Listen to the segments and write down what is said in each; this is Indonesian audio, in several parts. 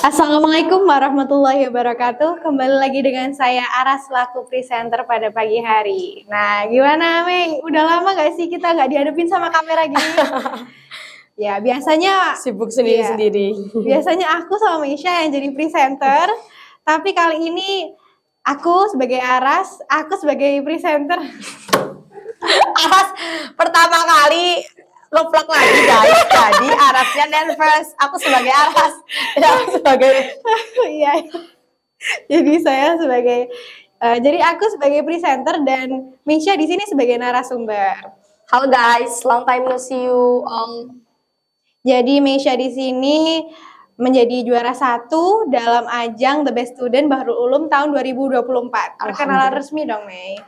Assalamualaikum warahmatullahi wabarakatuh. Kembali lagi dengan saya Aras selaku presenter pada pagi hari. Nah, gimana Mei? Udah lama gak sih kita gak dihadapin sama kamera gini? Ya, biasanya sibuk sendiri-sendiri. Biasanya aku sama Meisha yang jadi presenter, tapi kali ini aku sebagai Aras, aku sebagai presenter. Aras pertama kali nge-vlog lagi guys. Jadi Arasnya nervous, aku sebagai Aras, sebagai Iya. Jadi saya sebagai jadi aku sebagai presenter dan Meisha di sini sebagai narasumber. Halo guys, long time no see you all. Jadi Meisha di sini menjadi juara 1 dalam ajang The Best Student Bahrul Ulum tahun 2024. Perkenalan resmi dong, Mei.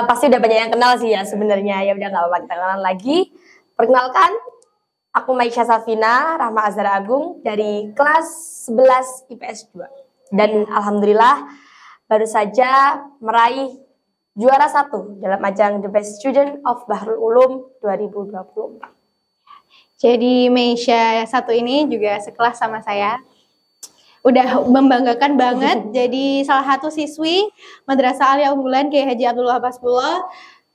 Pasti udah banyak yang kenal sih ya sebenarnya. Ya udah nggak apa-apa, kita kenalan lagi. Perkenalkan, aku Meisha Safina Rahma Azhar Agung dari kelas 11 IPS 2. Dan alhamdulillah baru saja meraih juara 1 dalam ajang The Best Student of Bahrul Ulum 2024. Jadi Meisha 1 ini juga sekelas sama saya. Udah membanggakan banget jadi salah satu siswi Madrasah Aliyah Unggulan Kiai Haji Abdullah Basbullah.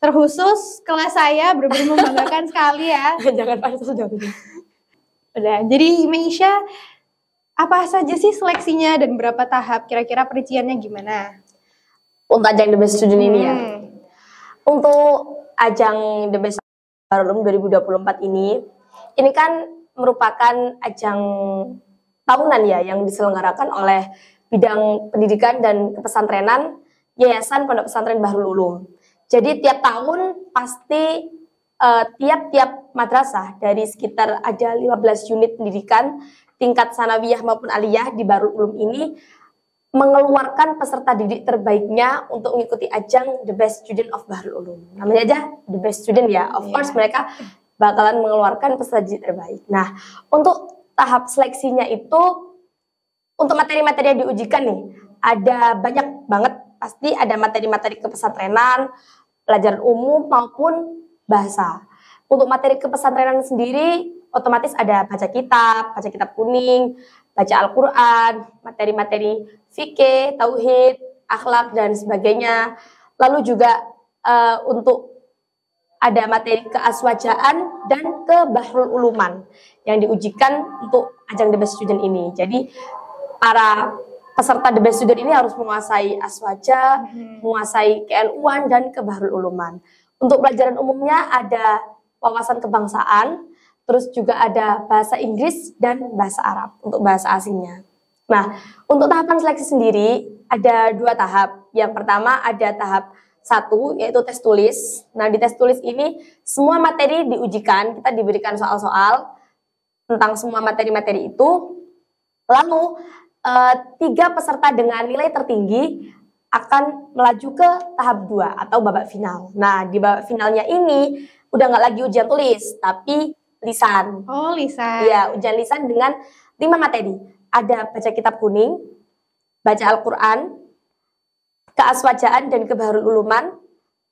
Terkhusus kelas saya benar-benar membanggakan sekali ya. Jangan panas dong. Udah, jadi Meisha apa saja sih seleksinya dan berapa tahap? Kira-kira perinciannya gimana? Untuk ajang The Best Student ini ya. Untuk ajang The Best Bahrul Ulum 2024 ini kan merupakan ajang tahunan ya yang diselenggarakan oleh bidang pendidikan dan kepesantrenan Yayasan Pondok Pesantren Bahrul Ulum. Jadi tiap tahun pasti tiap-tiap madrasah dari sekitar ada 15 unit pendidikan tingkat sanawiyah maupun aliyah di Bahrul Ulum ini mengeluarkan peserta didik terbaiknya untuk mengikuti ajang The Best Student of Bahrul Ulum. Namanya aja The Best Student ya. Of course mereka bakalan mengeluarkan peserta didik terbaik. Nah, untuk tahap seleksinya itu untuk materi-materi yang diujikan nih ada banyak banget, pasti ada materi-materi kepesantrenan, pelajaran umum maupun bahasa. Untuk materi kepesantrenan sendiri otomatis ada baca kitab kuning, baca Al-Quran, materi-materi fikih, tauhid, akhlak dan sebagainya. Lalu juga untuk ada materi keaswajaan dan ke Bahrul Uluman yang diujikan untuk ajang The Best Student ini. Jadi para peserta The Best Student ini harus menguasai aswaja, menguasai KNU-an dan ke Bahrul Uluman. Untuk pelajaran umumnya ada wawasan kebangsaan, terus juga ada bahasa Inggris dan bahasa Arab untuk bahasa asingnya. Nah, untuk tahapan seleksi sendiri ada 2 tahap. Yang pertama ada tahap 1 yaitu tes tulis. Nah, di tes tulis ini semua materi diujikan, kita diberikan soal-soal tentang semua materi-materi itu. Lalu 3 peserta dengan nilai tertinggi akan melaju ke tahap 2 atau babak final. Nah, di babak finalnya ini udah nggak lagi ujian tulis, tapi lisan. Oh, lisan. Iya, ujian lisan dengan 5 materi. Ada baca kitab kuning, baca Al-Quran, keaswajaan dan ke Bahrul Uluman,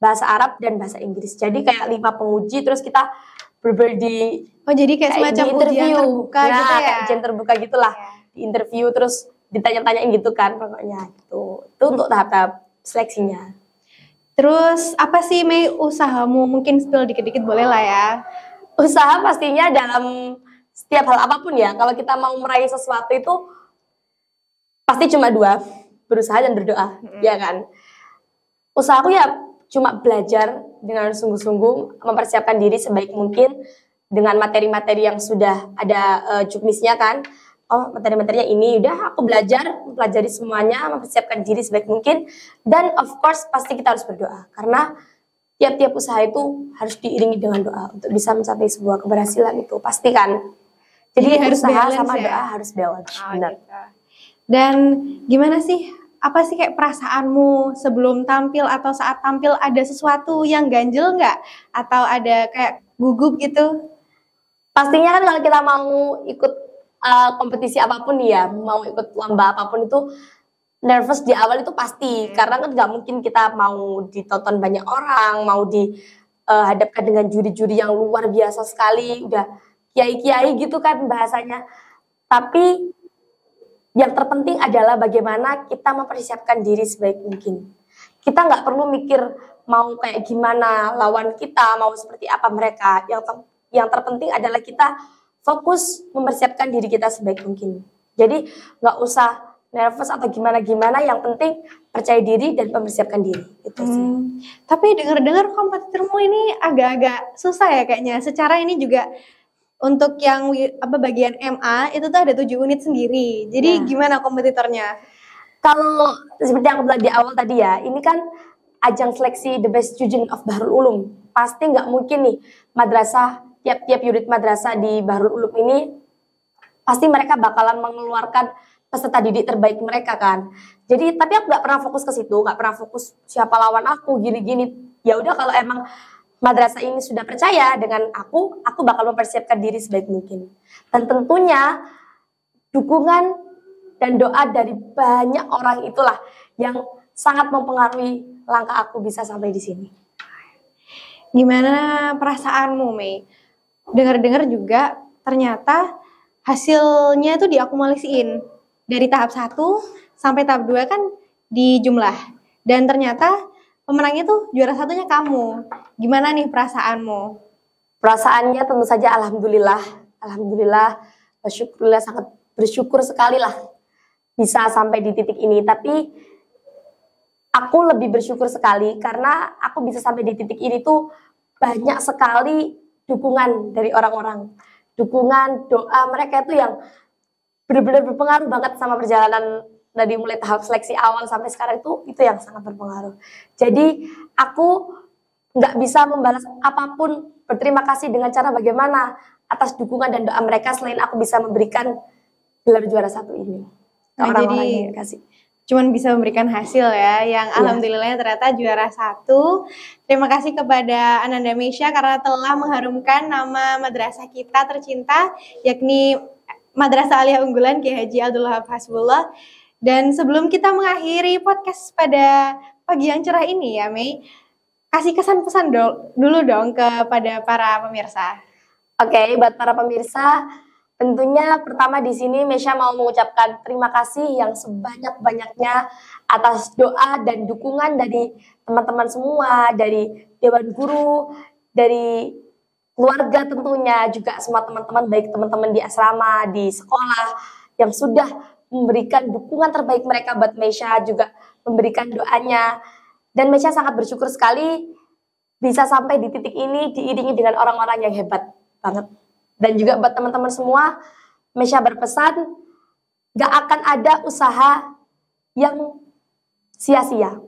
bahasa Arab dan bahasa Inggris. Jadi kayak 5 penguji, terus kita di jadi kayak semacam interview terbuka gitu ya. Kayak ujian terbuka gitulah. Di interview terus ditanya-tanyain gitu kan pokoknya gitu. Itu untuk tahap-tahap seleksinya. Terus apa sih Mei usahamu? Mungkin spill dikit-dikit boleh lah ya. Usaha pastinya dalam setiap hal apapun ya. Kalau kita mau meraih sesuatu itu pasti cuma 2, berusaha dan berdoa, ya kan. Usahaku ya cuma belajar dengan sungguh-sungguh, mempersiapkan diri sebaik mungkin dengan materi-materi yang sudah ada juknisnya kan. Oh, materi-materinya ini, udah aku belajar, mempelajari semuanya, mempersiapkan diri sebaik mungkin. Dan of course pasti kita harus berdoa, karena tiap-tiap usaha itu harus diiringi dengan doa untuk bisa mencapai sebuah keberhasilan itu, pasti kan. Jadi harus usaha sama ya? Doa harus balance, benar. Gitu. Dan gimana sih, apa sih kayak perasaanmu sebelum tampil atau saat tampil, ada sesuatu yang ganjel nggak? Atau ada kayak gugup gitu? Pastinya kan kalau kita mau ikut kompetisi apapun ya, mau ikut lomba apapun itu nervous di awal itu pasti. Karena kan nggak mungkin kita mau ditonton banyak orang, mau dihadapkan dengan juri-juri yang luar biasa sekali, udah kiai-kiai gitu kan bahasanya. Tapi yang terpenting adalah bagaimana kita mempersiapkan diri sebaik mungkin. Kita nggak perlu mikir mau kayak gimana lawan kita, mau seperti apa mereka. Yang terpenting adalah kita fokus mempersiapkan diri kita sebaik mungkin. Jadi nggak usah nervous atau gimana-gimana, yang penting percaya diri dan mempersiapkan diri. Itu sih. Tapi dengar-dengar kompetitormu ini agak-agak susah ya kayaknya. Secara ini juga untuk yang bagian MA itu tuh ada 7 unit sendiri. Jadi gimana kompetitornya? Kalau seperti yang aku bilang di awal tadi ya, ini kan ajang seleksi the best student of Bahrul Ulum. Pasti nggak mungkin nih madrasah, tiap-tiap unit madrasah di Bahrul Ulum ini pasti mereka bakalan mengeluarkan peserta didik terbaik mereka kan. Jadi tapi aku nggak pernah fokus ke situ, nggak pernah fokus siapa lawan aku gini-gini. Ya udah, kalau emang madrasah ini sudah percaya dengan aku bakal mempersiapkan diri sebaik mungkin. Dan tentunya dukungan dan doa dari banyak orang itulah yang sangat mempengaruhi langkah aku bisa sampai di sini. Gimana perasaanmu, Mei? Dengar-dengar juga ternyata hasilnya itu diakumulasiin dari tahap 1 sampai tahap 2 kan dijumlah. Dan ternyata pemenangnya tuh juara satunya kamu. Gimana nih perasaanmu? Perasaannya tentu saja alhamdulillah, bersyukurlah, sangat bersyukur sekali lah bisa sampai di titik ini. Tapi aku lebih bersyukur sekali karena aku bisa sampai di titik ini tuh banyak sekali dukungan dari orang-orang. Dukungan, doa mereka itu yang benar-benar berpengaruh banget sama perjalanan dari mulai tahap seleksi awal sampai sekarang itu yang sangat berpengaruh. Jadi aku nggak bisa membalas apapun berterima kasih dengan cara bagaimana atas dukungan dan doa mereka selain aku bisa memberikan gelar juara 1 ini. Jadi cuman bisa memberikan hasil ya, yang alhamdulillahnya ternyata juara 1. Terima kasih kepada Ananda Meisha karena telah mengharumkan nama madrasah kita tercinta, yakni Madrasah Aliyah Unggulan Kiai Haji Abdul Wahab Hasbullah. Dan sebelum kita mengakhiri podcast pada pagi yang cerah ini ya, Mei, kasih kesan pesan dulu dong kepada para pemirsa. Oke, buat para pemirsa, tentunya pertama di sini Meisha mau mengucapkan terima kasih yang sebanyak-banyaknya atas doa dan dukungan dari teman-teman semua, dari Dewan Guru, dari keluarga tentunya, juga semua teman-teman, baik teman-teman di asrama, di sekolah, yang sudah memberikan dukungan terbaik mereka buat Meisha, juga memberikan doanya. Dan Meisha sangat bersyukur sekali bisa sampai di titik ini diiringi dengan orang-orang yang hebat banget. Dan juga buat teman-teman semua, Meisha berpesan, gak akan ada usaha yang sia-sia.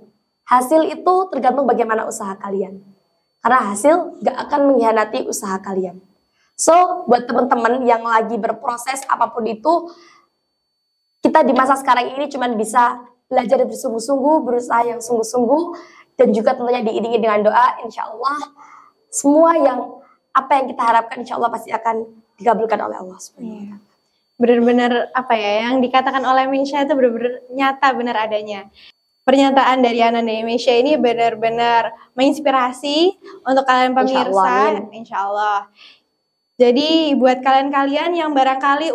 Hasil itu tergantung bagaimana usaha kalian. Karena hasil gak akan mengkhianati usaha kalian. So, buat teman-teman yang lagi berproses apapun itu, kita di masa sekarang ini cuma bisa belajar bersungguh-sungguh, berusaha yang sungguh-sungguh, dan juga tentunya diiringi dengan doa. Insya Allah, semua apa yang kita harapkan insya Allah pasti akan dikabulkan oleh Allah SWT. Benar-benar yang dikatakan oleh Meisha itu benar-benar nyata, benar adanya. Pernyataan dari Ananda Meisha ini benar-benar menginspirasi untuk kalian pemirsa, insya Allah. Jadi buat kalian-kalian yang barangkali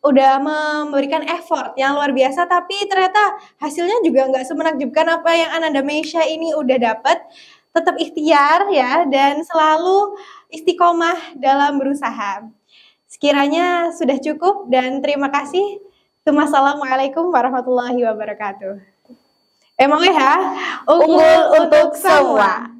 udah memberikan effort yang luar biasa, tapi ternyata hasilnya juga nggak semenakjubkan apa yang Ananda Meisha ini udah dapat, tetap ikhtiar ya, dan selalu istiqomah dalam berusaha. Sekiranya sudah cukup, dan terima kasih. Assalamualaikum warahmatullahi wabarakatuh. Unggul untuk semua.